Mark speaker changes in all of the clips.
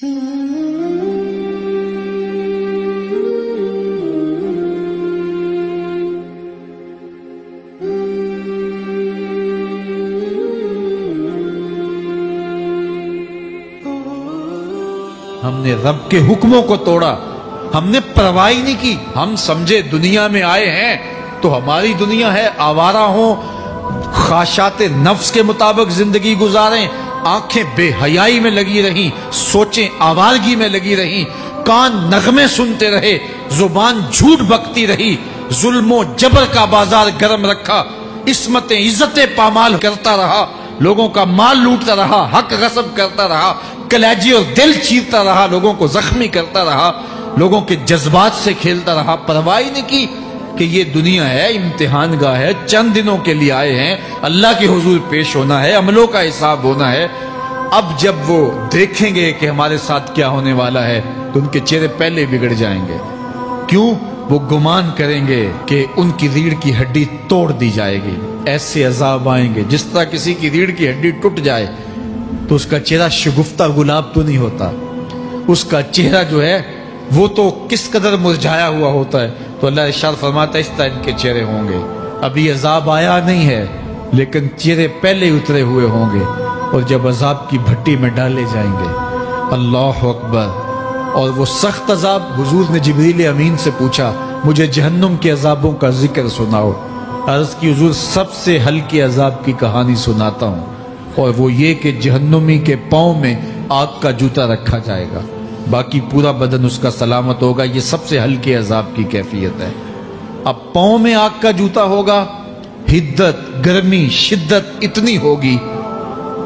Speaker 1: ہم نے رب کے حکموں کو توڑا، ہم نے پرواہ نہیں کی۔ ہم سمجھے دنیا میں آئے ہیں تو ہماری دنیا ہے، آوارہ ہوں، خواہشات نفس کے مطابق زندگی گزاریں، آنکھیں بے حیائی میں لگی رہیں، سوچیں آوارگی میں لگی رہیں، کان نغمے سنتے رہے، زبان جھوٹ بکتی رہی، ظلم و جبر کا بازار گرم رکھا، عصمتیں عزتیں پامال کرتا رہا، لوگوں کا مال لوٹتا رہا، حق غصب کرتا رہا، کلیجی اور دل چیرتا رہا، لوگوں کو زخمی کرتا رہا، لوگوں کے جذبات سے کھیلتا رہا، پرواہ نہیں کی کہ یہ دنیا ہے، امتحان گاہ ہے، چند دنوں کے لیے آئے ہیں، اللہ کے حضور پیش ہونا ہے، عملوں کا حساب ہونا ہے۔ اب جب وہ دیکھیں گے کہ ہمارے ساتھ کیا ہونے والا ہے تو ان کے چہرے پہلے بگڑ جائیں گے۔ کیوں؟ وہ گمان کریں گے کہ ان کی ریڑھ کی ہڈی توڑ دی جائے گی، ایسے عذاب آئیں گے جس طرح کسی کی ریڑھ کی ہڈی ٹوٹ جائے تو اس کا چہرہ شگفتہ گلاب تو نہیں ہوتا، اس کا چہرہ جو ہے وہ تو کس قدر مرجھایا ہوا ہوتا ہے۔ تو اللہ ارشاد فرماتا ہے اس طرح ان کے چہرے ہوں گے۔ ابھی عذاب آیا نہیں ہے لیکن چہرے پہلے اترے ہوئے ہوں گے، اور جب عذاب کی بھٹی میں ڈالے جائیں گے، اللہ اکبر، اور وہ سخت عذاب، حضور نے جبریل امین سے پوچھا مجھے جہنم کے عذابوں کا ذکر سناؤ۔ عرض کی حضور سب سے ہلکے عذاب کی کہانی سناتا ہوں، اور وہ یہ کہ جہنمی کے پاؤں میں آگ کا جوتا رکھا جائے گا، باقی پورا بدن اس کا سلامت ہوگا۔ یہ سب سے ہلکے عذاب کی کیفیت ہے۔ اب پاؤں میں آگ کا جوتا ہوگا، حدت، گرمی، شدت اتنی ہوگی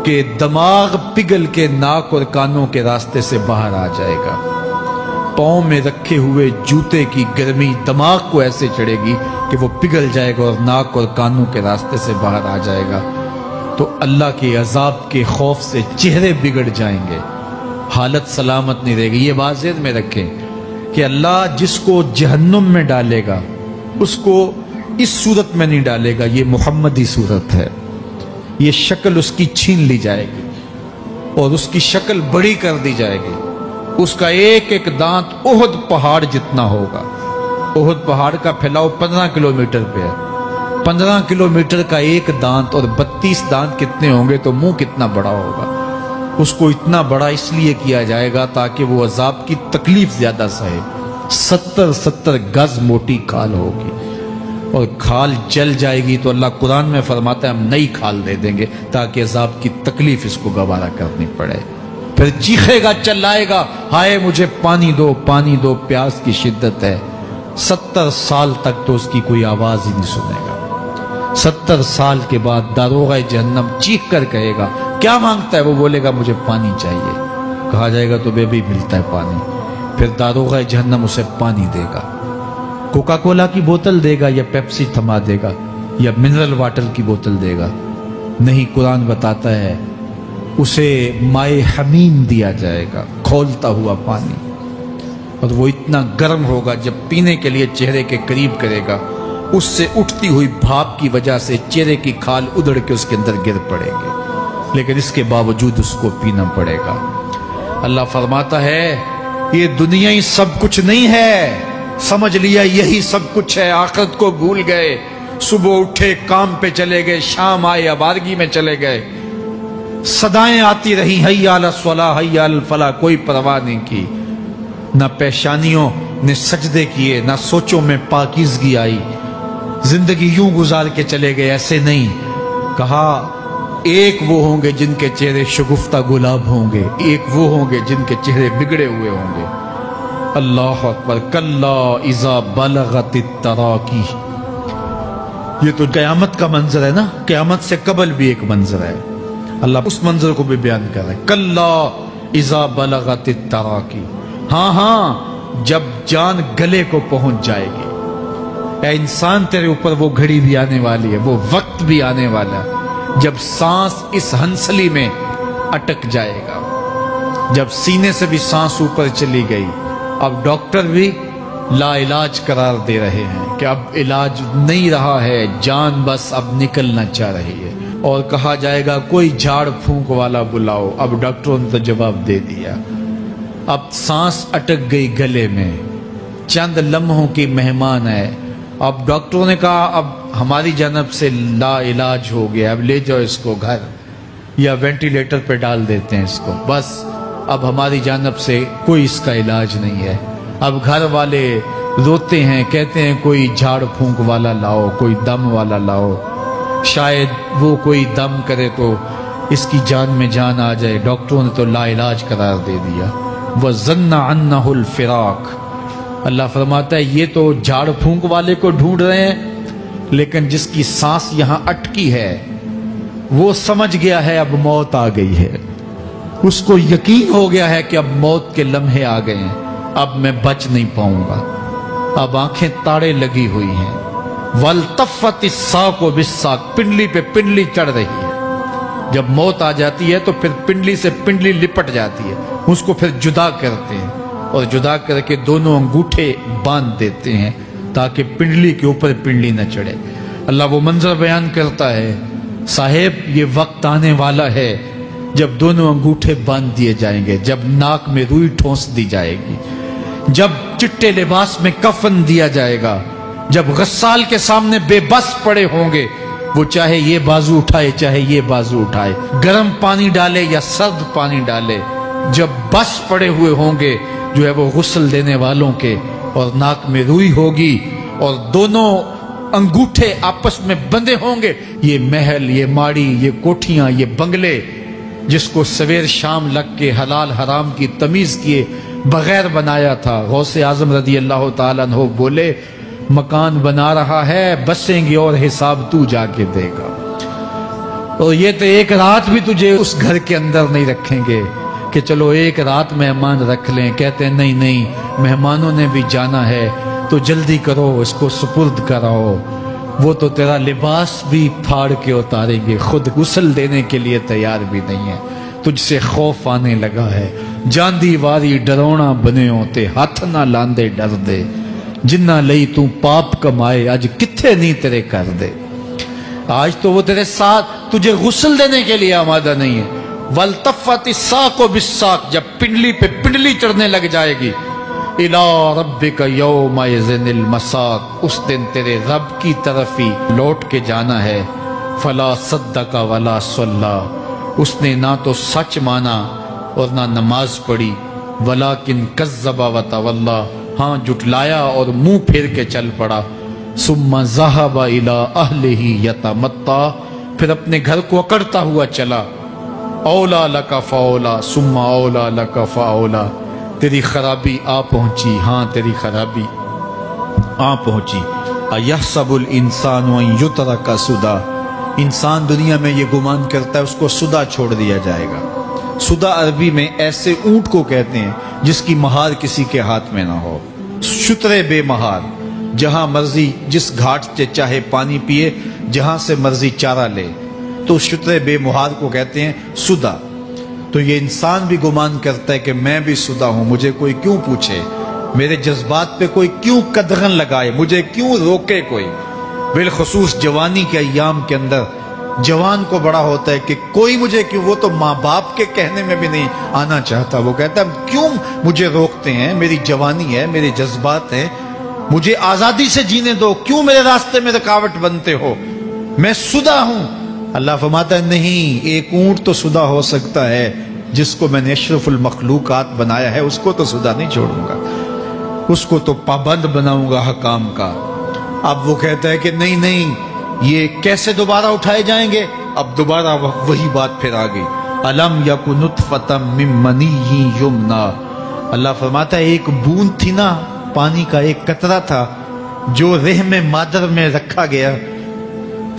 Speaker 1: کہ دماغ پگھل کے ناک اور کانوں کے راستے سے باہر آ جائے گا۔ پاؤں میں رکھے ہوئے جوتے کی گرمی دماغ کو ایسے چڑھے گی کہ وہ پگھل جائے گا اور ناک اور کانوں کے راستے سے باہر آ جائے گا۔ تو اللہ کے عذاب کے خوف سے چہرے بگڑ جائیں گے، حالت سلامت نہیں رہے گی۔ یہ بات ذہن میں رکھیں کہ اللہ جس کو جہنم میں ڈالے گا اس کو اس صورت میں نہیں ڈالے گا، یہ محمدی صورت ہے، یہ شکل اس کی چھین لی جائے گی اور اس کی شکل بڑی کر دی جائے گی۔ اس کا ایک ایک دانت احد پہاڑ جتنا ہوگا۔ احد پہاڑ کا پھیلاؤ 15 کلومیٹر پہ ہے، 15 کلومیٹر کا ایک دانت، اور 32 دانت کتنے ہوں گے تو منہ کتنا بڑا ہوگا۔ اس کو اتنا بڑا اس لیے کیا جائے گا تاکہ وہ عذاب کی تکلیف زیادہ سہے۔ 70 گز موٹی کھال ہوگی، اور کھال جل جائے گی تو اللہ قرآن میں فرماتا ہے ہم نئی کھال دے دیں گے تاکہ عذاب کی تکلیف اس کو گوارا کرنی پڑے۔ پھر چیخے گا، چلائے گا، ہائے مجھے پانی دو، پانی دو، پیاس کی شدت ہے۔ 70 سال تک تو اس کی کوئی آواز ہی نہیں سنے گا۔ 70 سال کے بعد داروغہ جہنم چیخ کر کہے گا کیا مانگتا ہے؟ وہ بولے گا مجھے پانی چاہیے۔ کہا جائے گا تو بے بھی ملتا ہے پانی۔ پھر داروغہ جہنم اسے پانی دے گا، کوکا کولا کی بوتل دے گا یا پیپسی تھما دے گا یا منرل واٹر کی بوتل دے گا؟ نہیں، قرآن بتاتا ہے اسے مائے حمیم دیا جائے گا، کھولتا ہوا پانی، اور وہ اتنا گرم ہوگا جب پینے کے لیے چہرے کے قریب کرے گا اس سے اٹھتی ہوئی بھاپ کی وجہ سے چہرے کی کھال ادڑ کے اس کے اندر گر پڑیں گے، لیکن اس کے باوجود اس کو پینا پڑے گا۔ اللہ فرماتا ہے یہ دنیا ہی سب کچھ نہیں ہے، سمجھ لیا یہی سب کچھ ہے، آخرت کو بھول گئے، صبح اٹھے کام پہ چلے گئے، شام آئے آوارگی میں چلے گئے، صدائیں آتی رہی حی علی الصلاۃ حی علی الفلاح، کوئی پرواہ نہیں کی، نہ پیشانیوں نے سجدے کیے، نہ سوچوں میں پاکیزگی آئی، زندگی یوں گزار کے چلے گئے۔ ایسے نہیں، کہا ایک وہ ہوں گے جن کے چہرے شگفتہ گلاب ہوں گے، ایک وہ ہوں گے جن کے چہرے بگڑے ہوئے ہوں گے۔ اللہ اکبر، کلا اذا بلغت التراقی، یہ تو قیامت کا منظر ہے نا، قیامت سے قبل بھی ایک منظر ہے، اللہ اس منظر کو بھی بیان کر رہا ہے، کلا اذا بلغت التراقی، ہاں جب جان گلے کو پہنچ جائے گی۔ اے انسان تیرے اوپر وہ گھڑی بھی آنے والی ہے، وہ وقت بھی آنے والا ہے جب سانس اس ہنسلی میں اٹک جائے گا، جب سینے سے بھی سانس اوپر چلی گئی، اب ڈاکٹر بھی لا علاج قرار دے رہے ہیں کہ اب علاج نہیں رہا ہے، جان بس اب نکلنا چاہ رہی ہے، اور کہا جائے گا کوئی جھاڑ پھونک والا بلاؤ۔ اب ڈاکٹروں نے تو جواب دے دیا اب سانس اٹک گئی گلے میں، چند لمحوں کی مہمان ہے۔ اب ڈاکٹروں نے کہا اب ہماری جانب سے لا علاج ہو گیا، اب لے جاؤ اس کو گھر یا وینٹیلیٹر پہ ڈال دیتے ہیں اس کو، بس اب ہماری جانب سے کوئی اس کا علاج نہیں ہے۔ اب گھر والے روتے ہیں، کہتے ہیں کوئی جھاڑ پھونک والا لاؤ، کوئی دم والا لاؤ، شاید وہ کوئی دم کرے تو اس کی جان میں جان آ جائے۔ ڈاکٹروں نے تو لا علاج قرار دے دیا۔ وَظَنَّ عَنَّهُ الْفِرَاقُ، اللہ فرماتا ہے یہ تو جھاڑ پھونک والے کو ڈھونڈ رہے ہیں، لیکن جس کی سانس یہاں اٹکی ہے وہ سمجھ گیا ہے اب موت آ گئی ہے، اس کو یقین ہو گیا ہے کہ اب موت کے لمحے آ گئے ہیں، اب میں بچ نہیں پاؤں گا۔ اب آنکھیں تاڑے لگی ہوئی ہیں۔ وَالْتَفَّتِ السَّاقُ بِالسَّاقِ، پنڈلی پہ پنڈلی چڑھ رہی ہے۔ جب موت آ جاتی ہے تو پھر پنڈلی سے پنڈلی لپٹ جاتی ہے، اس کو پھر جدا کرتے ہیں اور جدا کر کے دونوں انگوٹھے باندھ دیتے ہیں تاکہ پنڈلی کے اوپر پنڈلی نہ چڑھے۔ اللہ وہ منظر بیان کرتا ہے، صاحب یہ وقت آنے والا ہے جب دونوں انگوٹھے باندھ دیے جائیں گے، جب ناک میں روئی ٹھونس دی جائے گی، جب چٹے لباس میں کفن دیا جائے گا، جب غسال کے سامنے بے بس پڑے ہوں گے، وہ چاہے یہ بازو اٹھائے چاہے یہ بازو اٹھائے، گرم پانی ڈالے یا سرد پانی ڈالے، جب بس پڑے ہوئے ہوں گے جو ہے وہ غسل دینے والوں کے، اور ناک میں روئی ہوگی اور دونوں انگوٹھے آپس میں بندھے ہوں گے۔ یہ محل، یہ ماڑی، یہ کوٹھیاں، یہ بنگلے جس کو سویر شام لگ کے حلال حرام کی تمیز کیے بغیر بنایا تھا، غوث اعظم رضی اللہ تعالیٰ عنہ بولے مکان بنا رہا ہے، بسیں گے اور حساب تو جا کے دے گا، اور یہ تو ایک رات بھی تجھے اس گھر کے اندر نہیں رکھیں گے کہ چلو ایک رات مہمان رکھ لیں۔ کہتے ہیں نہیں نہیں، مہمانوں نے بھی جانا ہے تو جلدی کرو، اس کو سپرد کراؤ، وہ تو تیرا لباس بھی پھاڑ کے اتاریں گے، خود غسل دینے کے لیے تیار بھی نہیں ہے، تجھ سے خوف آنے لگا ہے۔ جاندی واری ڈرونا بنے ہوتے، ہاتھ نہ لاندے ڈر دے، جنہ لئی تو پاپ کمائے اج کتھے نہیں تیرے کر دے۔ آج تو وہ تیرے ساتھ تجھے غسل دینے کے لیے آمادہ نہیں ہے۔ وَالْتَفَّتِ السَّاقُ بِالسَّاقِ، جب پنڈلی پہ پنڈلی چڑھنے لگ جائے گی، إِلَىٰ رَبِّكَ يَوْمَئِذٍ الْمَسَاقُ، اس دن تیرے رب کی طرف ہی لوٹ کے جانا ہے۔ فَلَا صَدَّقَ وَلَا صَلَّىٰ، اس نے نہ تو سچ مانا اور نہ نماز پڑھی، وَلَٰكِنْ كَذَّبَ وَتَوَلَّىٰ، ہاں جھٹلایا اور منہ پھیر کے چل پڑا۔ ثُمَّ ذَهَبَ إِلَىٰ أَهْلِهِ يَتَمَطَّىٰ، پھر اپنے گھر کو اکڑتا ہوا چلا۔ اولا لک فاولا ثم اولا لک فاولا، تیری خرابی آ پہنچی، ہاں تیری خرابی آ پہنچی۔ ایحسب الانسان ان یترک سدی، انسان دنیا میں یہ گمان کرتا ہے اس کو سدا چھوڑ دیا جائے گا۔ سدا عربی میں ایسے اونٹ کو کہتے ہیں جس کی مہار کسی کے ہاتھ میں نہ ہو، شترے بے مہار، جہاں مرضی جس گھاٹ سے چاہے پانی پیے، جہاں سے مرضی چارہ لے، تو شترے بے مہار کو کہتے ہیں سدا۔ تو یہ انسان بھی گمان کرتا ہے کہ میں بھی سدا ہوں، مجھے کوئی کیوں پوچھے، میرے جذبات پہ کوئی کیوں قدغن لگائے، مجھے کیوں روکے کوئی۔ بالخصوص جوانی کے ایام کے اندر جوان کو بڑا ہوتا ہے کہ کوئی مجھے کیوں، وہ تو ماں باپ کے کہنے میں بھی نہیں آنا چاہتا، وہ کہتا ہے کیوں مجھے روکتے ہیں، میری جوانی ہے، میرے جذبات ہیں، مجھے آزادی سے جینے دو، کیوں میرے راستے میں رکاوٹ بنتے ہو، میں سدا ہوں۔ اللہ فرماتا ہے نہیں، ایک اونٹ تو سدا ہو سکتا ہے، جس کو میں نے اشرف المخلوقات بنایا ہے اس کو تو سدا نہیں چھوڑوں گا، اس کو تو پابند بناؤں گا حکام کا۔ اب وہ کہتا ہے کہ نہیں نہیں، یہ کیسے دوبارہ اٹھائے جائیں گے؟ اب دوبارہ وہی بات پھر آ گئی، الم یک نطفۃ من منی یمنا، اللہ فرماتا ہے ایک بوند تھی نا، پانی کا ایک قطرہ تھا جو رحم مادر میں رکھا گیا،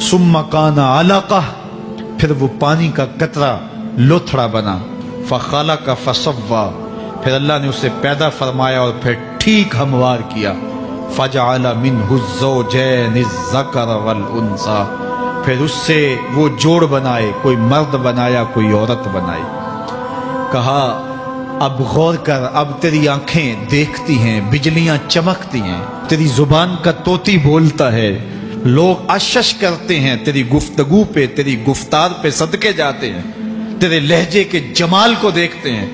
Speaker 1: ثم کان علقہ، پھر وہ پانی کا قطرہ لوتھڑا بنا، فخلق فسوی، پھر اللہ نے اسے پیدا فرمایا اور پھر ٹھیک ہموار کیا، فجعل منہ الزوجین الذکر والانثی، پھر اس سے وہ جوڑ بنائے، کوئی مرد بنایا کوئی عورت بنائی۔ کہا اب غور کر، اب تیری آنکھیں دیکھتی ہیں، بجلیاں چمکتی ہیں، تیری زبان کا طوطی بولتا ہے، لوگ اشش کرتے ہیں تیری گفتگو پہ، تیری گفتار پہ صدقے جاتے ہیں، تیرے لہجے کے جمال کو دیکھتے ہیں،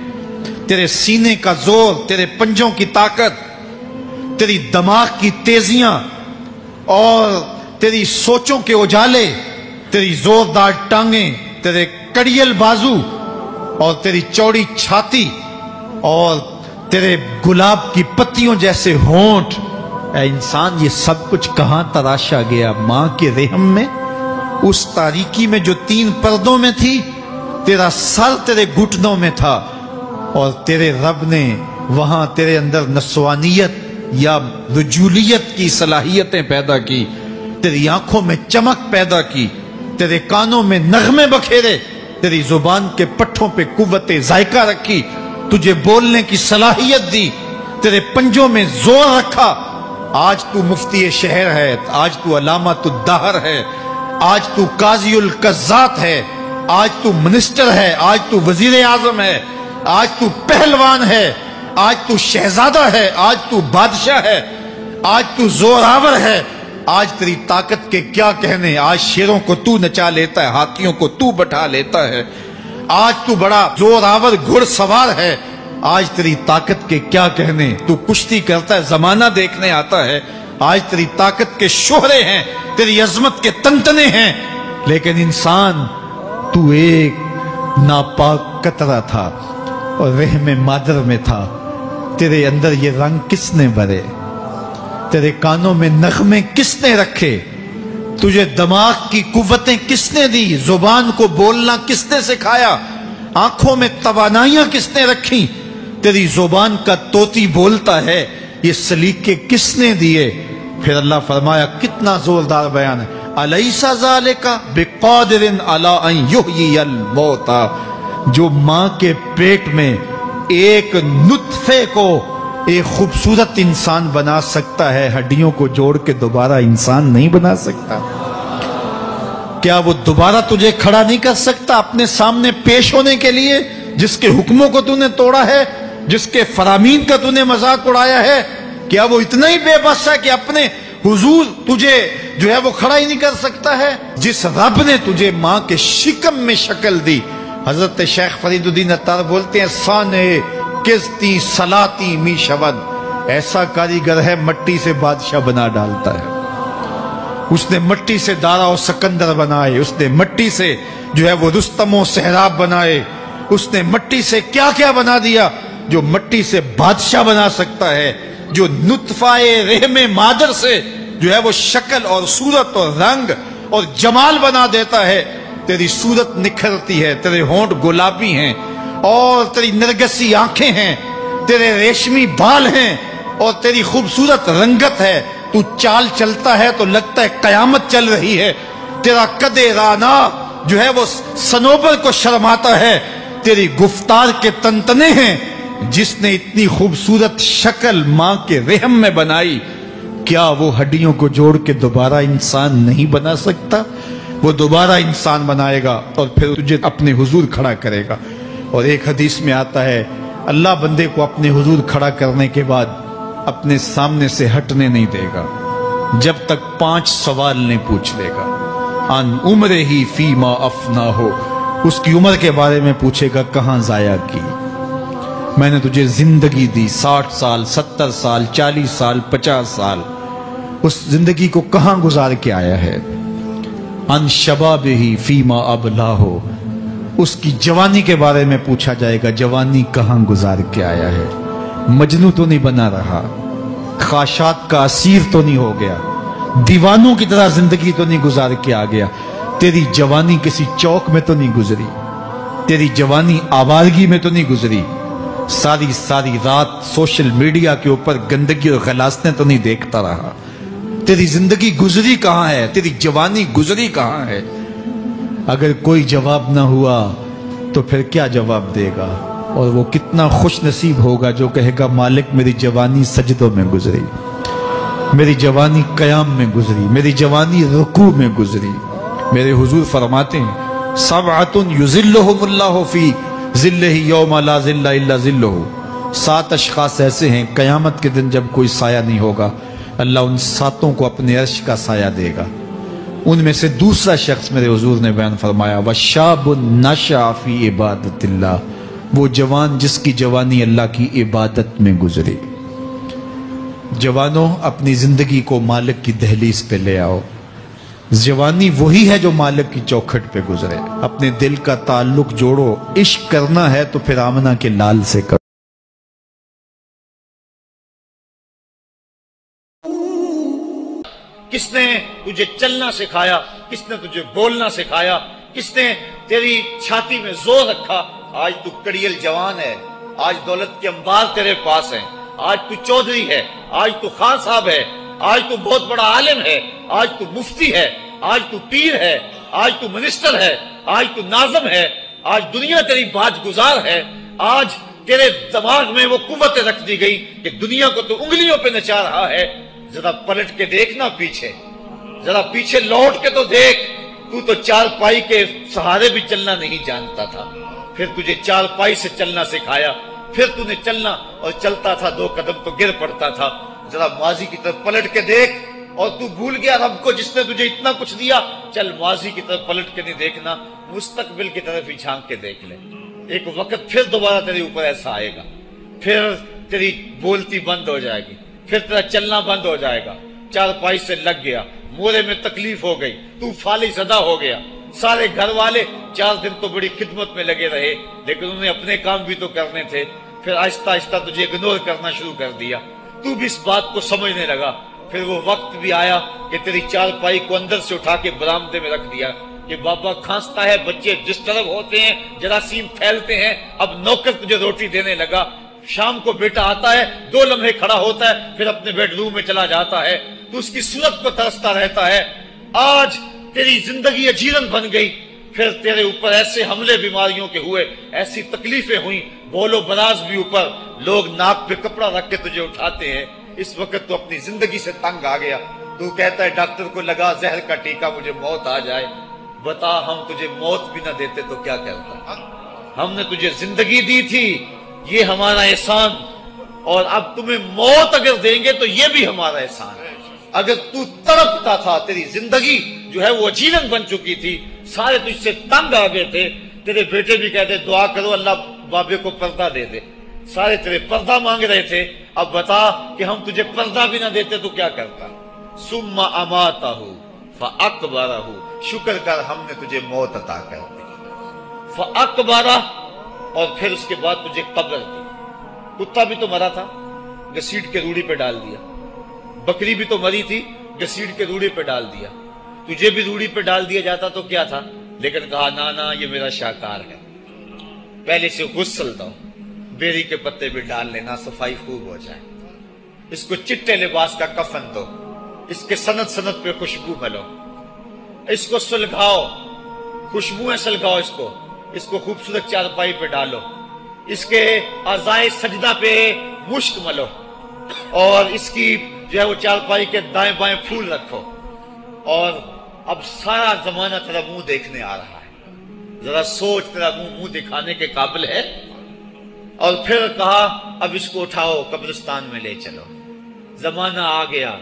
Speaker 1: تیرے سینے کا زور، تیرے پنجوں کی طاقت، تیری دماغ کی تیزیاں اور تیری سوچوں کے اجالے، تیری زوردار ٹانگیں، تیرے کڑیل بازو اور تیری چوڑی چھاتی اور تیرے گلاب کی پتیوں جیسے ہونٹ، اے انسان یہ سب کچھ کہاں تراشا گیا؟ ماں کے رحم میں، اس تاریکی میں جو 3 پردوں میں تھی۔ تیرا سر تیرے گھٹنوں میں تھا اور تیرے رب نے وہاں تیرے اندر نسوانیت یا رجولیت کی صلاحیتیں پیدا کی، تیری آنکھوں میں چمک پیدا کی، تیرے کانوں میں نغمے بکھیرے، تیری زبان کے پٹھوں پہ قوت ذائقہ رکھی، تجھے بولنے کی صلاحیت دی، تیرے پنجوں میں زور رکھا۔ آج تو مفتی شہر ہے، آج تو علامۃ الدہر ہے، آج تو قاضی القضات ہے، آج تو منسٹر ہے، آج تو وزیر اعظم ہے، آج تو پہلوان ہے، آج تو شہزادہ ہے، آج تو بادشاہ ہے، آج تو زوراور ہے۔ آج تیری طاقت کے کیا کہنے؟ آج شیروں کو تو نچا لیتا ہے، ہاتھیوں کو تو بٹھا لیتا ہے، آج تو بڑا زوراور گھڑ سوار ہے۔ آج تیری طاقت کے کیا کہنے؟ تو کشتی کرتا ہے، زمانہ دیکھنے آتا ہے۔ آج تیری طاقت کے شوہرے ہیں، تیری عظمت کے تنتنے ہیں، لیکن انسان تو ایک ناپاک قطرہ تھا اور رحم مادر میں تھا۔ تیرے اندر یہ رنگ کس نے بھرے؟ تیرے کانوں میں نغمے کس نے رکھے؟ تجھے دماغ کی قوتیں کس نے دی؟ زبان کو بولنا کس نے سکھایا؟ آنکھوں میں توانائیاں کس نے رکھی؟ تیری زبان کا طوطی بولتا ہے، یہ سلیقے کس نے دیے؟ پھر اللہ فرمایا، کتنا زوردار بیان ہے، الیس ذالک بقادر علی ان یحیی الموتى، جو ماں کے پیٹ میں ایک نطفے کو ایک خوبصورت انسان بنا سکتا ہے، ہڈیوں کو جوڑ کے دوبارہ انسان نہیں بنا سکتا؟ کیا وہ دوبارہ تجھے کھڑا نہیں کر سکتا اپنے سامنے پیش ہونے کے لیے، جس کے حکموں کو تو نے توڑا ہے، جس کے فرامین کا تو نے مذاق اڑایا ہے؟ کیا وہ اتنا ہی بے بس ہے کہ اپنے حضور تجھے جو ہے وہ کھڑا ہی نہیں کر سکتا ہے؟ جس رب نے تجھے ماں کے شکم میں شکل دی، حضرت شیخ فرید الدین عطار بولتے ہیں، سانے کستی سلاتی می شود، ایسا کاریگر ہے مٹی سے بادشاہ بنا ڈالتا ہے۔ اس نے مٹی سے دارا و سکندر بنائے، اس نے مٹی سے جو ہے وہ رستم و سہراب بنائے، اس نے مٹی سے کیا کیا بنا دیا جو مٹی سے بادشاہ بنا سکتا ہے، جو نطفہ رحم مادر سے جو ہے وہ شکل اور صورت اور رنگ اور جمال بنا دیتا ہے۔ تیری صورت نکھرتی ہے، تیرے ہونٹ گلابی ہیں اور تیری نرگسی آنکھیں ہیں، تیرے ریشمی بال ہیں اور تیری خوبصورت رنگت ہے، تو چال چلتا ہے تو لگتا ہے قیامت چل رہی ہے، تیرا قد رانا جو ہے وہ صنوبر کو شرماتا ہے، تیری گفتار کے تنتنے ہیں۔ جس نے اتنی خوبصورت شکل ماں کے رحم میں بنائی، کیا وہ ہڈیوں کو جوڑ کے دوبارہ انسان نہیں بنا سکتا؟ وہ دوبارہ انسان بنائے گا اور پھر تجھے اپنے حضور کھڑا کرے گا۔ اور ایک حدیث میں آتا ہے، اللہ بندے کو اپنے حضور کھڑا کرنے کے بعد اپنے سامنے سے ہٹنے نہیں دے گا جب تک 5 سوال نہیں پوچھ لے گا۔ ان عمرہ ہی فیما افنا ہو، اس کی عمر کے بارے میں پوچھے گا، کہاں ضائع کی؟ میں نے تجھے زندگی دی، 60 سال 70 سال 40 سال 50 سال، اس زندگی کو کہاں گزار کے آیا ہے؟ ان شباب ہی فیما ابلا ہو، اس کی جوانی کے بارے میں پوچھا جائے گا، جوانی کہاں گزار کے آیا ہے؟ مجنوں تو نہیں بنا رہا، خواہشات کا اسیر تو نہیں ہو گیا، دیوانوں کی طرح زندگی تو نہیں گزار کے آ گیا؟ تیری جوانی کسی چوک میں تو نہیں گزری، تیری جوانی آوارگی میں تو نہیں گزری، ساری رات سوشل میڈیا کے اوپر گندگی اور غلاظتیں تو نہیں دیکھتا رہا؟ تیری زندگی گزری کہاں ہے؟ تیری جوانی گزری کہاں ہے؟ اگر کوئی جواب نہ ہوا تو پھر کیا جواب دے گا؟ اور وہ کتنا خوش نصیب ہوگا جو کہے گا، مالک میری جوانی سجدوں میں گزری، میری جوانی قیام میں گزری، میری جوانی رکوع میں گزری۔ میرے حضور فرماتے ہیں، سبعۃ یظلھم اللہ فی ظلہ یوم لا ظل الا ظلہ، 7 اشخاص ایسے ہیں قیامت کے دن جب کوئی سایہ نہیں ہوگا، اللہ ان 7 کو اپنے عرش کا سایہ دے گا۔ ان میں سے دوسرا شخص میرے حضور نے بیان فرمایا، وشاب نشأ فی عبادت اللہ، وہ جوان جس کی جوانی اللہ کی عبادت میں گزری۔ جوانوں، اپنی زندگی کو مالک کی دہلیز پہ لے آؤ۔ جوانی وہی ہے جو مالک کی چوکھٹ پہ گزرے۔ اپنے دل کا تعلق جوڑو، عشق کرنا ہے تو پھر آمنہ کے لال سے کرو۔
Speaker 2: کس نے تجھے چلنا سکھایا؟ کس نے تجھے بولنا سکھایا؟ کس نے تیری چھاتی میں زور رکھا؟ آج تو کڑیل جوان ہے، آج دولت کے انبار تیرے پاس ہیں، آج تو چودھری ہے، آج تو خان صاحب ہے، آج تو بہت بڑا عالم ہے، آج تو مفتی ہے، آج تو پیر ہے، آج تو منسٹر ہے، آج تو ناظم ہے، آج دنیا تیری بات گزار ہے۔ آج تیرے دماغ میں وہ قوت رکھ دی گئی کہ دنیا کو تو انگلیوں پہ نچا رہا ہے۔ ذرا پلٹ کے دیکھنا پیچھے، ذرا پیچھے لوٹ کے تو دیکھ۔ تو چار پائی کے سہارے بھی چلنا نہیں جانتا تھا، پھر تجھے چار پائی سے چلنا سکھایا، پھر تو نے چلنا اور چلتا تھا، 2 قدم تو گر پڑتا تھا۔ ذرا ماضی کی طرف پلٹ کے دیکھ، اور تو بھول گیا رب کو جس نے تجھے اتنا کچھ دیا۔ چل ماضی کی طرف پلٹ کے نہیں دیکھنا، مستقبل کی طرف ہی جھانک کے دیکھ لے۔ ایک وقت پھر دوبارہ تیرے اوپر ایسا آئے گا، پھر تیری بولتی بند ہو جائے گی، پھر تیرا چلنا بند ہو جائے گا۔ چار پائی سے لگ گیا، مورے میں تکلیف ہو گئی، تو فالی زدہ ہو گیا۔ سارے گھر والے 4 دن تو بڑی خدمت میں لگے رہے، لیکن انہیں اپنے کام بھی تو کرنے تھے۔ پھر آہستہ آہستہ تجھے اگنور کرنا شروع کر دیا، تو بھی اس بات کو سمجھنے لگا۔ پھر وہ وقت بھی آیا کہ تیری چار پائی کو اندر سے اٹھا کے برآمدے میں رکھ دیا کہ بابا کھانستا ہے، بچے ڈسٹرب ہوتے ہیں، جراثیم پھیلتے ہیں، اب نوکر تجھے روٹی دینے لگا۔ شام کو بیٹا آتا ہے، 2 لمحے کھڑا ہوتا ہے، پھر اپنے بیڈ روم میں چلا جاتا ہے، تو اس کی صورت کو ترستا رہتا ہے۔ آج تیری زندگی اجیرن بن گئی، پھر تیرے اوپر ایسے حملے بیماریوں کے ہوئے، ایسی تکلیفیں ہوئیں، بول و براز بھی اوپر، لوگ ناک پہ کپڑا رکھ کے تجھے اٹھاتے ہیں۔ اس وقت تو اپنی زندگی سے تنگ آ گیا، تو کہتا ہے ڈاکٹر کو لگا زہر کا ٹیکہ، مجھے موت آ جائے۔ بتا ہم تجھے موت بھی نہ دیتے تو کیا کرتا؟ ہم نے تجھے زندگی دی تھی، یہ ہمارا احسان، اور اب تمہیں موت اگر دیں گے تو یہ بھی ہمارا احسان ہے۔ اگر تو تڑپتا تھا، تیری زندگی جو ہے وہ اجیرن بن چکی تھی، سارے تجھ سے تنگ آ گئے تھے، تیرے بیٹے بھی کہتے دعا کرو اللہ بابے کو پردہ دے دے، سارے تیرے پردہ مانگ رہے تھے۔ اب بتا کہ ہم تجھے پردہ بھی نہ دیتے تو کیا کرتا؟ ثم اماتہ فاقبرہ، شکر کر ہم نے تجھے موت عطا کر دی، فاقبرہ، اور پھر اس کے بعد تجھے قبر دی۔ کتا بھی تو مرا تھا، گھسیٹ کے روڑی پہ ڈال دیا، بکری بھی تو مری تھی، گھسیٹ کے روڑی پہ ڈال دیا، تجھے بھی روڑی پہ ڈال دیا جاتا تو کیا تھا؟ لیکن کہا نا یہ میرا شاہکار ہے، پہلے سے غسل دو، بیری کے پتے بھی ڈال لینا، صفائی خوب ہو جائے، اس کو چٹے لباس کا کفن دو، اس کے سند سند پہ خوشبو ملو، اس کو سلگھاؤ، خوشبوئیں سلگھاؤ، اس کو خوبصورت چارپائی پہ ڈالو، اس کے اعضائے سجدہ پہ مشک ملو، اور اس کی جو ہے وہ چارپائی کے دائیں بائیں پھول رکھو، اور اب سارا زمانہ تیرا منہ دیکھنے آ رہا ہے، ذرا سوچ تیرا منہ دکھانے کے قابل ہے؟ اور پھر کہا اب اس کو اٹھاؤ قبرستان میں لے چلو، زمانہ آ گیا،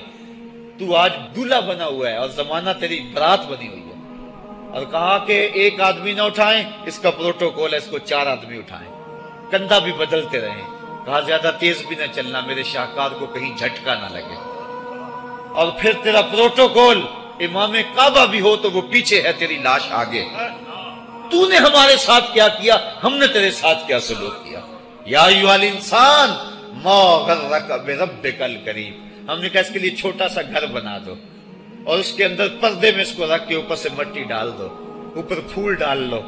Speaker 2: تو آج دولہا بنا ہوا ہے اور زمانہ تیری برات بنی ہوئی ہے۔ اور کہا کہ ایک آدمی نہ اٹھائیں، اس کا پروٹوکول ہے، اس کو 4 آدمی اٹھائیں، کندھا بھی بدلتے رہیں، کہا زیادہ تیز بھی نہ چلنا، میرے شاہکار کو کہیں جھٹکا نہ لگے۔ اور پھر تیرا پروٹوکول، امام کعبہ بھی ہو تو وہ پیچھے ہے، تیری لاش آگے۔ تو نے ہمارے ساتھ کیا کیا، ہم نے تیرے ساتھ کیا سلوک کیا؟ یا ایھا الانسان ما غرک بربک الکریم، ہم نے کہا اس کے لیے چھوٹا سا گھر بنا دو، اور اس کے اندر پردے میں اس کو رکھ کے اوپر سے مٹی ڈال دو، اوپر پھول ڈال لو،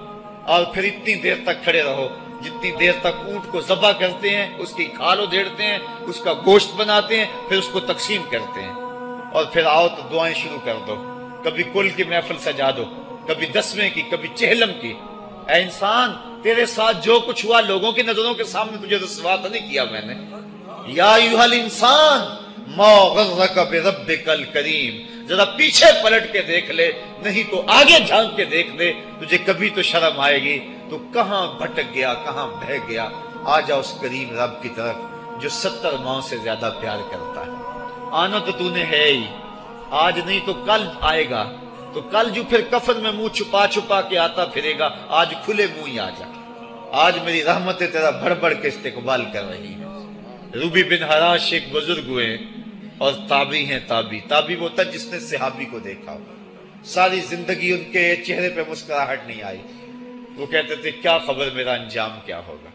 Speaker 2: اور پھر اتنی دیر تک کھڑے رہو جتنی دیر تک اونٹ کو ذبح کرتے ہیں، اس کی کھال ادھیڑتے ہیں، اس کا گوشت بناتے ہیں، پھر اس کو تقسیم کرتے ہیں، اور پھر آؤ تو دعائیں شروع کر دو، کبھی کل کی محفل سجا دو، کبھی 10ویں کی، کبھی چہلم کی۔ اے انسان، تیرے ساتھ جو کچھ ہوا لوگوں کی نظروں کے سامنے تجھے رسوا تو نہیں کیا میں نے؟ یا ایھا الانسان ما غرک بربک الکریم، ذرا پیچھے پلٹ کے دیکھ لے، نہیں تو آگے جھانک کے دیکھ لے، تجھے کبھی تو شرم آئے گی۔ تو کہاں بھٹک گیا، کہاں بہہ گیا؟ آ جا اس کریم رب کی طرف جو 70 ماؤں سے زیادہ پیار کرتا ہے۔ آنا تو نے ہے ہی، آج نہیں تو کل آئے گا، تو کل جو پھر کفن میں منہ چھپا چھپا کے آتا پھرے گا، آج کھلے منہ ہی آ جا، آج میری رحمتیں تیرا بڑھ بڑھ کے استقبال کر رہی ہیں۔ روبی بن حراش ایک بزرگ ہوئے اور تابعی ہیں۔ تابعی وہ تھا جس نے صحابی کو دیکھا ہو، ساری زندگی ان کے چہرے پہ مسکراہٹ نہیں آئی۔ وہ کہتے تھے کیا خبر میرا انجام کیا ہوگا۔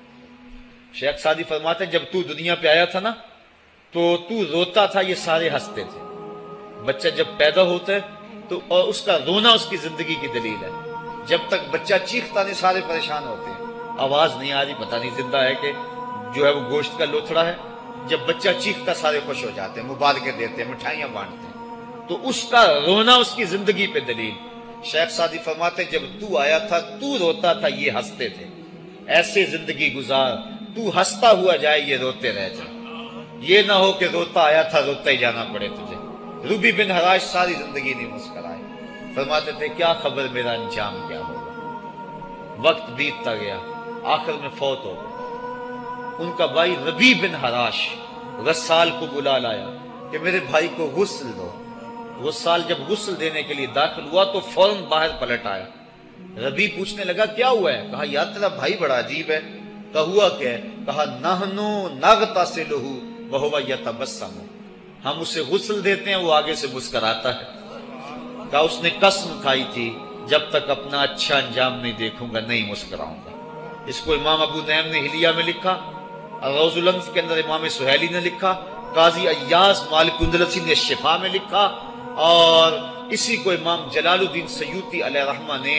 Speaker 2: شیخ سعدی فرماتے جب تو دنیا پہ آیا تھا نا تو روتا تھا، یہ سارے ہنستے تھے۔ بچہ جب پیدا ہوتا ہے تو اور اس کا رونا اس کی زندگی کی دلیل ہے۔ جب تک بچہ چیختا نہیں سارے پریشان ہوتے ہیں، آواز نہیں آ رہی، پتہ نہیں زندہ ہے کہ جو ہے وہ گوشت کا لوتھڑا ہے۔ جب بچہ چیختا سارے خوش ہو جاتے ہیں، مبارکیں دیتے ہیں، مٹھائیاں بانٹتے ہیں، تو اس کا رونا اس کی زندگی پہ دلیل۔ شیخ سعدی فرماتے جب تو آیا تھا تو روتا تھا، یہ ہنستے تھے۔ ایسے زندگی گزار تو ہنستا ہوا جائے، یہ روتے رہ جائے، یہ نہ ہو کہ روتا آیا تھا روتا ہی جانا پڑے تجھے۔ روبی بن حراش ساری زندگی نہیں مسکرائے، فرماتے تھے کیا خبر میرا انجام کیا ہوگا۔ وقت بیتتا گیا، آخر میں فوت ہو گئے۔ ان کا بھائی ربیع بن حراش غسال کو بلا لایا کہ میرے بھائی کو غسل دو۔ غسال جب غسل دینے کے لیے داخل ہوا تو فوراً باہر پلٹ آیا۔ ربیع پوچھنے لگا کیا ہوا ہے؟ کہا یار تیرا بھائی بڑا عجیب ہے۔ کہا ہوا کیا ہے؟ کہا نحنو نغتسلہ وہو یتبسم، ہم اسے غسل دیتے ہیں وہ آگے سے مسکراتا ہے۔ کہا اس نے قسم کھائی تھی جب تک اپنا اچھا انجام نہیں دیکھوں گا نہیں مسکراؤں گا۔ اس کو امام ابو نعیم نے حلیہ میں لکھا، روز الانف کے اندر امام سہیلی نے لکھا، قاضی ایاز مالک اندلسی نے شفا میں لکھا، اور اسی کو امام جلال الدین سیوطی علیہ رحمہ نے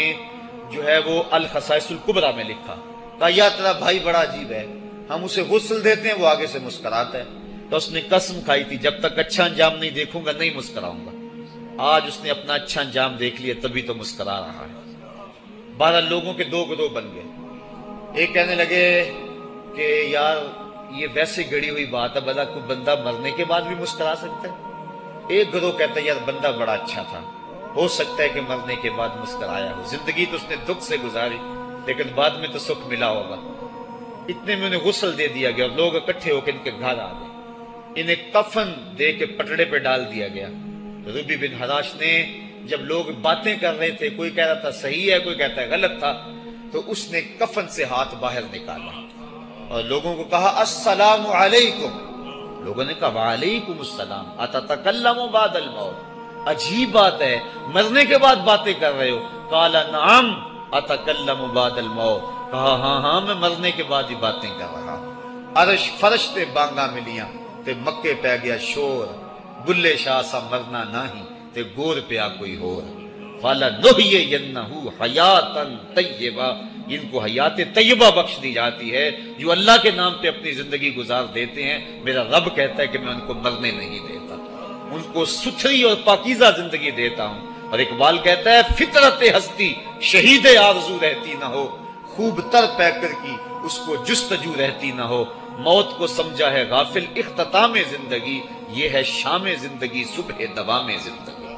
Speaker 2: جو ہے وہ الخصائص الکبریٰ میں لکھا۔ کہا یا تیرا بھائی بڑا عجیب ہے، ہم اسے غسل دیتے ہیں وہ آگے سے مسکراتا ہے۔ تو اس نے قسم کھائی تھی جب تک اچھا انجام نہیں دیکھوں گا نہیں مسکراؤں گا۔ آج اس نے اپنا اچھا انجام دیکھ لیا تبھی تو مسکرا رہا ہے۔ 12 لوگوں کے 2 گروہ بن گئے۔ ایک کہنے لگے کہ یار یہ ویسے گڑی ہوئی بات ہے، بھلا کوئی بندہ مرنے کے بعد بھی مسکرا سکتا ہے۔ ایک گروہ کہتا ہے یار بندہ بڑا اچھا تھا، ہو سکتا ہے کہ مرنے کے بعد مسکرایا ہو، زندگی تو اس نے دکھ سے گزاری لیکن بعد میں تو سکھ ملا ہوگا۔ اتنے میں انہیں غسل دے دیا گیا اور لوگ اکٹھے ہو کے ان کے گھر آ گئے۔ انہیں کفن دے کے پٹڑے پہ ڈال دیا گیا۔ ربیع بن حراش نے جب لوگ باتیں کر رہے تھے، کوئی کہہ رہا تھا صحیح ہے کوئی کہتا ہے غلط تھا، تو اس نے کفن سے ہاتھ باہر نکالا اور لوگوں کو کہا السلام علیکم۔ لوگوں نے کہا وعلیکم السلام، اتتکلم بعد الموت، عجیب بات ہے مرنے کے بعد باتیں کر رہے ہو۔ قال نعم اتکلم بعد الموت، کہا ہاں ہاں میں مرنے کے بعد ہی باتیں کر رہا ہوں۔ عرش فرش تے بانگا ملیاں تے مکے پہ گیا شور، بلے شاہ سا مرنا نہیں تے گور پیا کوئی ہور۔ فَلَنُحْيِيَنَّهُ حَيَاتًا طَيِّبَةً، ان کو حیات طیبہ بخش دی جاتی ہے جو اللہ کے نام پہ اپنی زندگی گزار دیتے ہیں۔ میرا رب کہتا ہے کہ میں ان کو مرنے نہیں دیتا، ان کو ستھری اور پاکیزہ زندگی دیتا ہوں۔ اور اقبال کہتا ہے فطرت ہستی شہید آرزو رہتی نہ ہو، خوب تر پیکر کی اس کو جستجو رہتی نہ ہو۔ موت کو سمجھا ہے غافل اختتام زندگی، یہ ہے شام زندگی صبح دوام زندگی۔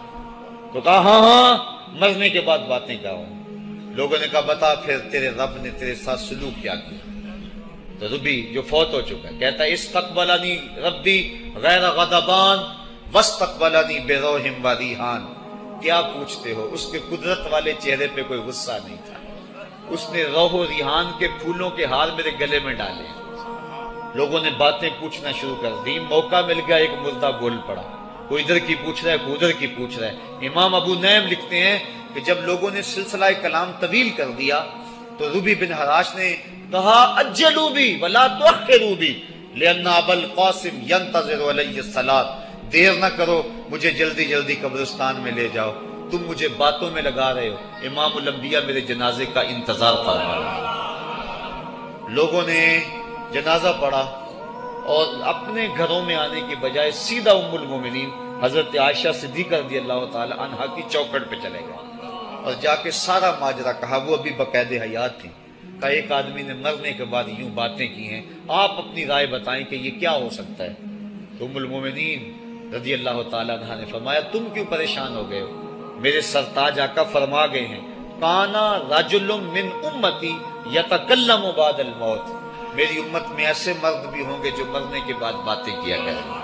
Speaker 2: تو کہا ہاں ہاں مرنے کے بعد باتیں کروں۔ لوگوں نے کہا بتا پھر تیرے رب نے تیرے ساتھ سلوک کیا کیا؟ تو ربیع جو فوت ہو چکا ہے کہتا ہے استقبلنی ربی غیر غضبان واستقبلنی بروح و ریحان۔ کیا پوچھتے ہو، اس کے قدرت والے چہرے پہ کوئی غصہ نہیں تھا، اس نے روح و ریحان کے پھولوں کے ہار میرے گلے میں ڈالے۔ لوگوں نے باتیں پوچھنا شروع کر دی، موقع مل گیا ایک مردہ بول پڑا، کوئی ادھر کی پوچھ رہا ہے کوئی ادھر کی پوچھ رہا ہے۔ امام ابو نعیم لکھتے ہیں کہ جب لوگوں نے سلسلہ کلام طویل کر دیا تو ربیع بن حراش نے کہا اجلوا بی ولا تؤخروا بی لان ابا القاسم ينتظر علی الصلاۃ، دیر نہ کرو مجھے جلدی جلدی قبرستان میں لے جاؤ، تم مجھے باتوں میں لگا رہے ہو، امام الانبیاء میرے جنازے کا انتظار فرما رہے ہیں۔ لوگوں نے جنازہ پڑھا اور اپنے گھروں میں آنے کی بجائے سیدھا ام المومنین حضرت عائشہ صدیقہ رضی اللہ تعالی عنہا کی چوکھٹ پہ چلے گئے اور جا کے سارا ماجرا کہا۔ وہ ابھی باقاعدہ حیات تھی۔ کہا ایک آدمی نے مرنے کے بعد یوں باتیں کی ہیں، آپ اپنی رائے بتائیں کہ یہ کیا ہو سکتا ہے۔ تو ام المومنین رضی اللہ تعالی عنہا نے فرمایا تم کیوں پریشان ہو گئے ہو، میرے سرتاج آقا فرما گئے ہیں کانا رجل من امتی یتکلم بعد الموت، میری امت میں ایسے مرد بھی ہوں گے جو مرنے کے بعد باتیں کیا کریں گے۔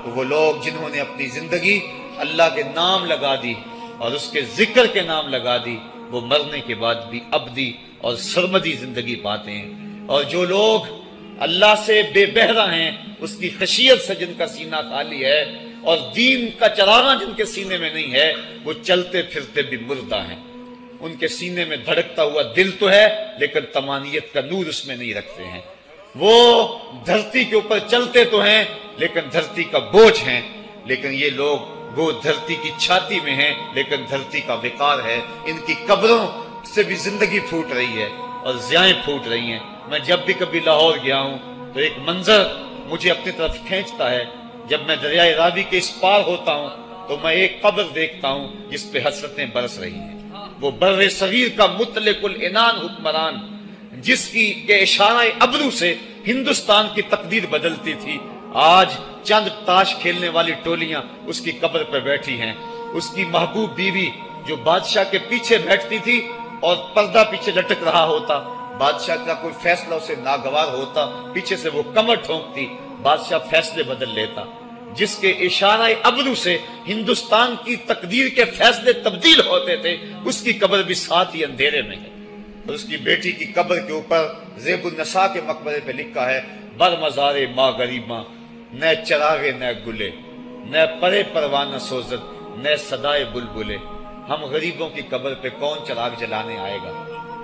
Speaker 2: تو وہ لوگ جنہوں نے اپنی زندگی اللہ کے نام لگا دی اور اس کے ذکر کے نام لگا دی، وہ مرنے کے بعد بھی ابدی اور سرمدی زندگی پاتے ہیں۔ اور جو لوگ اللہ سے بے بہرہ ہیں، اس کی خشیت سے جن کا سینہ خالی ہے اور دین کا چراغاں جن کے سینے میں نہیں ہے، وہ چلتے پھرتے بھی مردہ ہیں۔ ان کے سینے میں دھڑکتا ہوا دل تو ہے لیکن تمانیت کا نور اس میں نہیں رکھتے ہیں۔ وہ دھرتی کے اوپر چلتے تو ہیں لیکن دھرتی کا بوجھ ہیں، لیکن یہ لوگ وہ دھرتی کی چھاتی میں ہیں لیکن دھرتی کا وقار ہے۔ ان کی قبروں سے بھی زندگی پھوٹ رہی ہے اور ضیائیں پھوٹ رہی ہیں۔ میں جب بھی کبھی لاہور گیا ہوں تو ایک منظر مجھے اپنی طرف کھینچتا ہے۔ جب میں دریائے راوی کے اس پار ہوتا ہوں تو میں ایک قبر دیکھتا ہوں جس پہ حسرتیں برس رہی ہیں۔ وہ بر صغیر کا مطلق العنان حکمران، جس کی کے اشارہ ابرو سے ہندوستان کی تقدیر بدلتی تھی، آج چند تاش کھیلنے والی ٹولیاں اس کی قبر پہ بیٹھی ہیں۔ اس کی محبوب بیوی جو بادشاہ کے پیچھے بیٹھتی تھی اور پردہ پیچھے لٹک رہا ہوتا، بادشاہ کا کوئی فیصلہ اسے ناگوار ہوتا، پیچھے سے وہ کمر ٹھونکتی، بادشاہ فیصلے بدل لیتا۔ جس کے اشارہ ابرو سے ہندوستان کی تقدیر کے فیصلے تبدیل ہوتے تھے، اس کی قبر بھی ساتھ ہی اندھیرے میں ہے۔ اور اس کی بیٹی کی قبر کے اوپر زیب النساء کے مقبرے پہ لکھا ہے، بر مزار ماں غریباں، نہ چراغے نہ گلے، نہ پرے پروانہ سوزد، نہ صدائے بلبلے۔ ہم غریبوں کی قبر پہ کون چراغ جلانے آئے گا،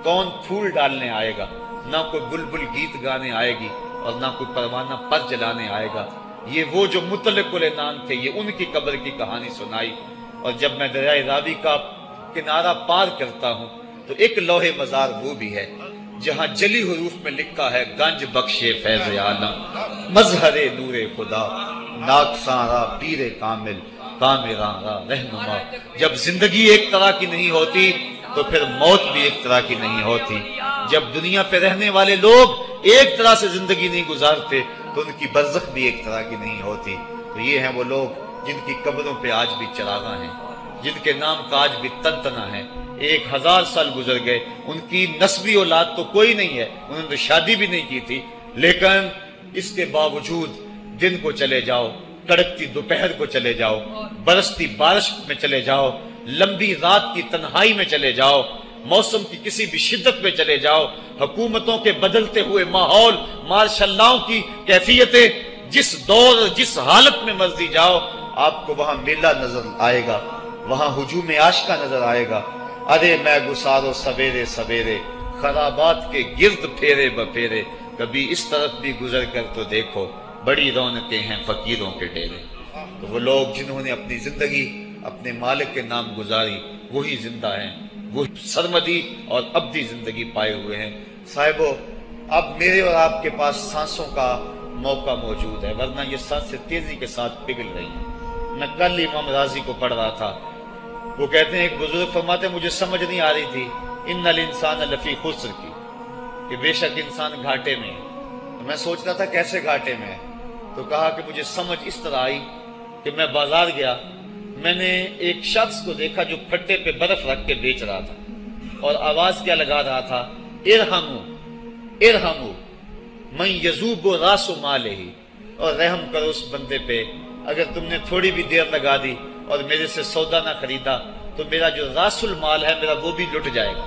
Speaker 2: کون پھول ڈالنے آئے گا؟ نہ کوئی بلبل گیت گانے آئے گی اور نہ کوئی پروانہ پر جلانے آئے گا۔ یہ وہ جو مطلق العنان تھے، یہ ان کی قبر کی کہانی سنائی۔ اور جب میں دریائے راوی کا کنارہ پار کرتا ہوں تو ایک لوح مزار وہ بھی ہے جہاں جلی حروف میں لکھا ہے، گنج بخشے فیض عالم، مظہر نور خدا، ناکساں پیر کامل، کامراں رہنما۔ جب زندگی ایک طرح کی نہیں ہوتی تو پھر موت بھی ایک طرح کی نہیں ہوتی۔ جب دنیا پہ رہنے والے لوگ ایک طرح سے زندگی نہیں گزارتے تو ان کی برزخ بھی ایک طرح کی نہیں ہوتی۔ تو یہ ہیں وہ لوگ جن کی قبروں پہ آج بھی چراغاں ہیں، جن کے نام کا آج بھی تنتنا ہے۔ 1000 سال گزر گئے، ان کی نسبی اولاد تو کوئی نہیں ہے، انہوں نے تو شادی بھی نہیں کی تھی، لیکن اس کے باوجود دن کو چلے جاؤ، کڑکتی دوپہر کو چلے جاؤ، برستی بارش میں چلے جاؤ، لمبی رات کی تنہائی میں چلے جاؤ، موسم کی کسی بھی شدت میں چلے جاؤ، حکومتوں کے بدلتے ہوئے ماحول، مارشل لاؤ کی کیفیتیں، جس دور جس حالت میں مرضی جاؤ، آپ کو وہاں میلہ نظر آئے گا، وہاں ہجوم عاشقہ نظر آئے گا۔ ارے میں گسارو سویرے سویرے، خرابات کے گرد پھیرے بپھیرے، کبھی اس طرف بھی گزر کر تو دیکھو، بڑی رونقیں ہیں فقیروں کے ڈیرے۔ تو وہ لوگ جنہوں نے اپنی زندگی اپنے مالک کے نام گزاری، وہی زندہ ہیں، وہ سرمدی اور ابدی زندگی پائے ہوئے ہیں۔ صاحبو، اب میرے اور آپ کے پاس سانسوں کا موقع موجود ہے، ورنہ یہ سانسیں تیزی کے ساتھ پگھل رہی ہیں۔ میں کل امام راضی کو پڑھ رہا تھا، وہ کہتے ہیں، ایک بزرگ فرماتے ہیں، مجھے سمجھ نہیں آ رہی تھی ان الانسان لفی خسر کی، کہ بے شک انسان گھاٹے میں ہے۔ تو میں سوچ رہا تھا کیسے گھاٹے میں ہے، تو کہا کہ مجھے سمجھ اس طرح آئی کہ میں بازار گیا، میں نے ایک شخص کو دیکھا جو پھٹے پہ برف رکھ کے بیچ رہا تھا، اور آواز کیا لگا رہا تھا، ارحمو ارحمو من یذوب راس مالہ، اور رحم کرو اس بندے پہ، اگر تم نے تھوڑی بھی دیر لگا دی اور میرے سے سودا نہ خریدا تو میرا جو راس المال ہے میرا وہ بھی لٹ جائے گا،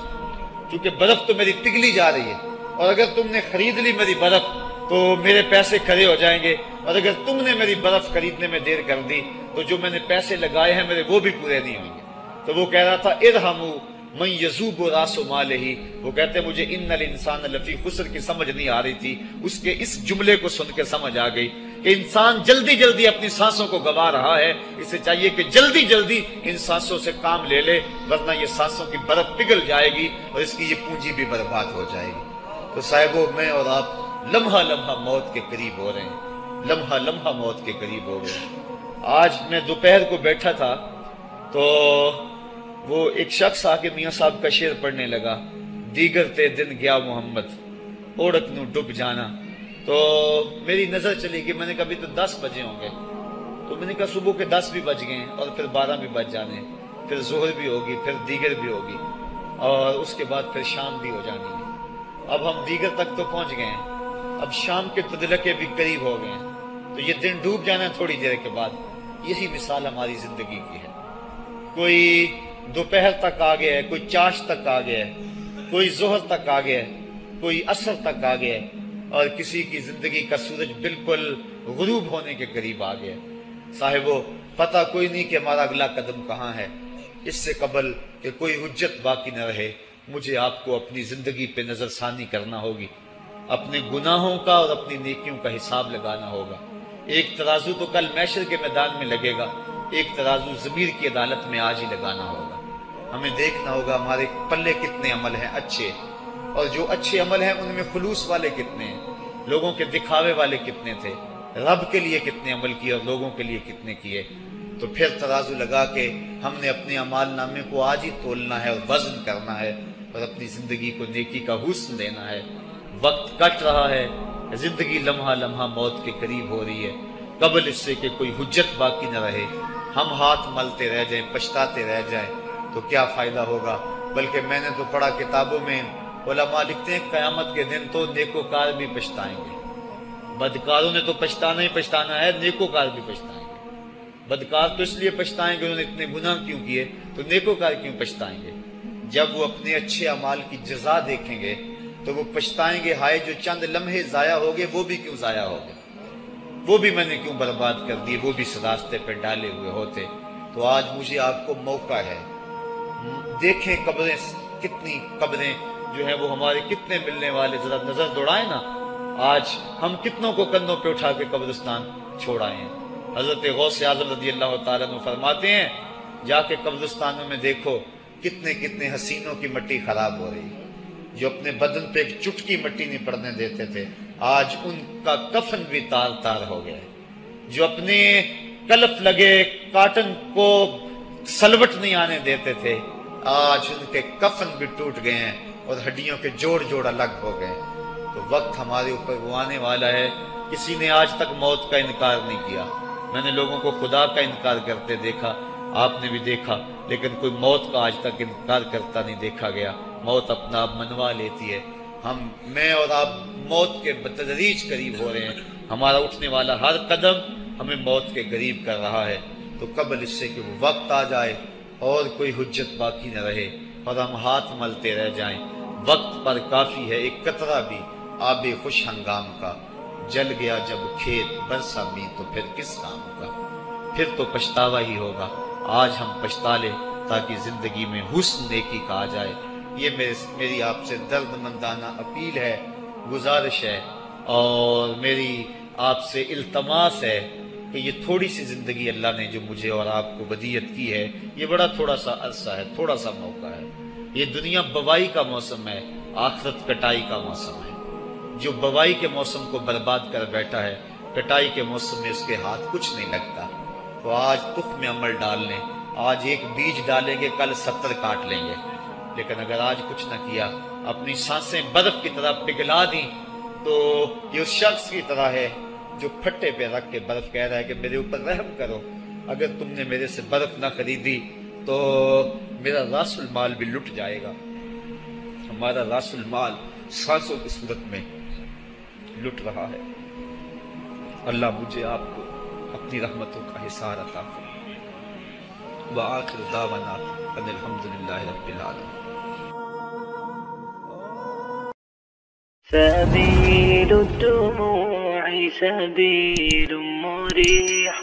Speaker 2: کیونکہ برف تو میری پگھلی جا رہی ہے، اور اگر تم نے خرید لی میری برف تو میرے پیسے کھڑے ہو جائیں گے، اور اگر تم نے میری برف خریدنے میں دیر کر دی تو جو میں نے پیسے لگائے ہیں میرے وہ بھی پورے نہیں ہوں گے۔ تو وہ کہہ رہا تھا، ارحمو من یذوب راس مالہ، وہ کہتے مجھے ان الانسان لفی خسر کی سمجھ نہیں آ رہی تھی، اس کے اس جملے کو سن کے سمجھ آ گئی کہ انسان جلدی جلدی اپنی سانسوں کو گوا رہا ہے، اسے چاہیے کہ جلدی جلدی ان سانسوں سے کام لے لے، ورنہ یہ سانسوں کی برف پگھل جائے گی اور اس کی یہ پونجی بھی برباد ہو جائے گی۔ تو صاحبو، میں اور آپ لمحہ لمحہ موت کے قریب ہو رہے ہیں، لمحہ لمحہ موت کے قریب ہو گئے ہیں۔ آج میں دوپہر کو بیٹھا تھا تو وہ ایک شخص آ کے میاں صاحب کا شعر پڑھنے لگا، دیگر تے دن گیا محمد، اوڑک نو ڈب جانا۔ تو میری نظر چلی گئی، میں نے کہا ابھی تو 10 بجے ہوں گے، تو میں نے کہا صبح کے 10 بھی بج گئے اور پھر 12 بھی بج جانے، پھر ظہر بھی ہوگی، پھر دیگر بھی ہوگی، اور اس کے بعد پھر شام بھی ہو جانی ہے۔ اب ہم دیگر تک تو پہنچ گئے ہیں، اب شام کے تدلکے بھی قریب ہو گئے ہیں، تو یہ دن ڈوب جانا ہے تھوڑی دیر کے بعد۔ یہی مثال ہماری زندگی کی ہے، کوئی دوپہر تک آ گیا ہے، کوئی چاش تک آ گیا ہے، کوئی ظہر تک آ گیا ہے، کوئی عصر تک آ گیا ہے، اور کسی کی زندگی کا سورج بالکل غروب ہونے کے قریب آ گیا ہے۔ صاحبو، پتہ کوئی نہیں کہ ہمارا اگلا قدم کہاں ہے۔ اس سے قبل کہ کوئی حجت باقی نہ رہے، مجھے آپ کو اپنی زندگی پہ نظر ثانی کرنا ہوگی، اپنے گناہوں کا اور اپنی نیکیوں کا حساب لگانا ہوگا۔ ایک ترازو تو کل محشر کے میدان میں لگے گا، ایک ترازو ضمیر کی عدالت میں آج ہی لگانا ہوگا۔ ہمیں دیکھنا ہوگا ہمارے پلے کتنے عمل ہیں اچھے، اور جو اچھے عمل ہیں ان میں خلوص والے کتنے ہیں، لوگوں کے دکھاوے والے کتنے تھے، رب کے لیے کتنے عمل کیے اور لوگوں کے لیے کتنے کیے۔ تو پھر ترازو لگا کے ہم نے اپنے اعمال نامے کو آج ہی تولنا ہے اور وزن کرنا ہے، اور اپنی زندگی کو نیکی کا حسن دینا ہے۔ وقت کٹ رہا ہے، زندگی لمحہ لمحہ موت کے قریب ہو رہی ہے۔ قبل اس سے کہ کوئی حجت باقی نہ رہے، ہم ہاتھ ملتے رہ جائیں، پچھتاتے رہ جائیں تو کیا فائدہ ہوگا؟ بلکہ میں نے تو پڑھا کتابوں میں، علماء لکھتے ہیں قیامت کے دن تو نیکوکار بھی پچھتائیں گے۔ بدکاروں نے تو پچھتانا ہی پچھتانا ہے، نیکوکار بھی پچھتائیں گے۔ بدکار تو اس لیے پچھتائیں گے انہوں نے اتنے گناہ کیوں کیے، تو نیکوکار کیوں پچھتائیں گے؟ جب وہ اپنے اچھے اعمال کی جزا دیکھیں گے تو وہ پچھتائیں گے، ہائے جو چند لمحے ضائع ہو گئے وہ بھی کیوں ضائع ہو گئے، وہ بھی میں نے کیوں برباد کر دیے، وہ بھی اس راستے پہ ڈالے ہوئے ہوتے۔ تو آج مجھے آپ کو موقع ہے، دیکھیں قبریں، کتنی قبریں جو ہیں وہ ہمارے کتنے ملنے والے، ذرا نظر دوڑائیں نا، آج ہم کتنوں کو کندھوں پہ اٹھا کے قبرستان چھوڑائے ہیں۔ حضرت غوث اعظم رضی اللہ تعالیٰ عنہ فرماتے ہیں، جا کے قبرستانوں میں دیکھو کتنے کتنے حسینوں کی مٹی خراب ہو رہی، جو اپنے بدن پہ ایک چٹکی مٹی نہیں پڑنے دیتے تھے، آج ان کا کفن بھی تار تار ہو گیا ہے۔ جو اپنے کلف لگے کاٹن کو سلوٹ نہیں آنے دیتے تھے، آج ان کے کفن بھی ٹوٹ گئے ہیں اور ہڈیوں کے جوڑ جوڑ الگ ہو گئے۔ تو وقت ہمارے اوپر وہ آنے والا ہے، کسی نے آج تک موت کا انکار نہیں کیا۔ میں نے لوگوں کو خدا کا انکار کرتے دیکھا، آپ نے بھی دیکھا، لیکن کوئی موت کا آج تک انکار کرتا نہیں دیکھا گیا۔ موت اپنا آپ منوا لیتی ہے۔ میں اور آپ موت کے بتدریج قریب ہو رہے ہیں، ہمارا اٹھنے والا ہر قدم ہمیں موت کے قریب کر رہا ہے۔ تو قبل اس سے کہ وہ وقت آ جائے اور کوئی حجت باقی نہ رہے اور ہم ہاتھ ملتے رہ جائیں، وقت پر کافی ہے ایک قطرہ بھی آب خوش ہنگام کا، جل گیا جب کھیت برسا می تو پھر کس کام کا، پھر تو پچھتاوا ہی ہوگا۔ آج ہم پچھتا لیں تاکہ زندگی میں حسن نیکی کا آ جائے۔ یہ میری آپ سے درد مندانہ اپیل ہے، گزارش ہے، اور میری آپ سے التماس ہے کہ یہ تھوڑی سی زندگی اللہ نے جو مجھے اور آپ کو ودیعت کی ہے، یہ بڑا تھوڑا سا عرصہ ہے، تھوڑا سا موقع ہے۔ یہ دنیا بوائی کا موسم ہے، آخرت کٹائی کا موسم ہے۔ جو بوائی کے موسم کو برباد کر بیٹھا ہے، کٹائی کے موسم میں اس کے ہاتھ کچھ نہیں لگتا۔ تو آج تخم عمل ڈال لیں، آج ایک بیج ڈالیں گے، کل 70 کاٹ لیں گے۔ لیکن اگر آج کچھ نہ کیا، اپنی سانسیں برف کی طرح پگھلا دیں، تو یہ اس شخص کی طرح ہے جو پھٹے پہ رکھ کے برف کہہ رہا ہے کہ میرے اوپر رحم کرو، اگر تم نے میرے سے برف نہ خریدی تو میرا راس المال بھی لٹ جائے گا۔ ہمارا راس المال سانسوں کی صورت میں لٹ رہا ہے۔ اللہ مجھے آپ کو اپنی رحمتوں کا حصار عطا فرمائے۔ وآخر دعوانا ان الحمدللہ رب العالمین۔
Speaker 3: سبيل الدموع سبيل مريح